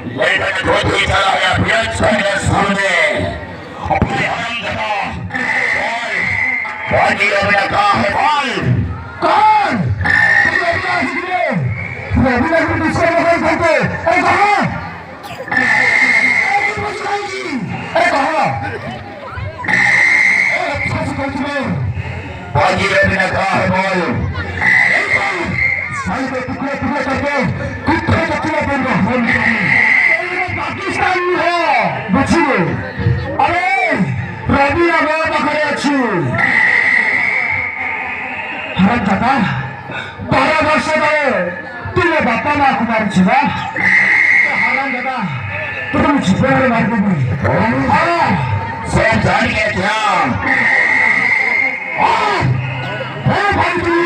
लेकिन खुद ही चला गया पियंस के सामने अपने हरम जगह बाजी ने कहा है बॉल कौन रवि ने दूसरे मोबाइल करके अरे कहाँ बाजी ने कहा है बॉल साइड पे टुकड़े टुकड़े करके कुत्ते का टुकड़ा बन रहा है पाकिस्तान है बुझिए अरे रवि आगे पाखरे अच्छी हरम दादा 12 वर्ष तले तुझे बापा माँ को मारी छिड़ा हरम दादा तो तुम छिपे वाले मार दो हाँ सब जान के ध्यान भाई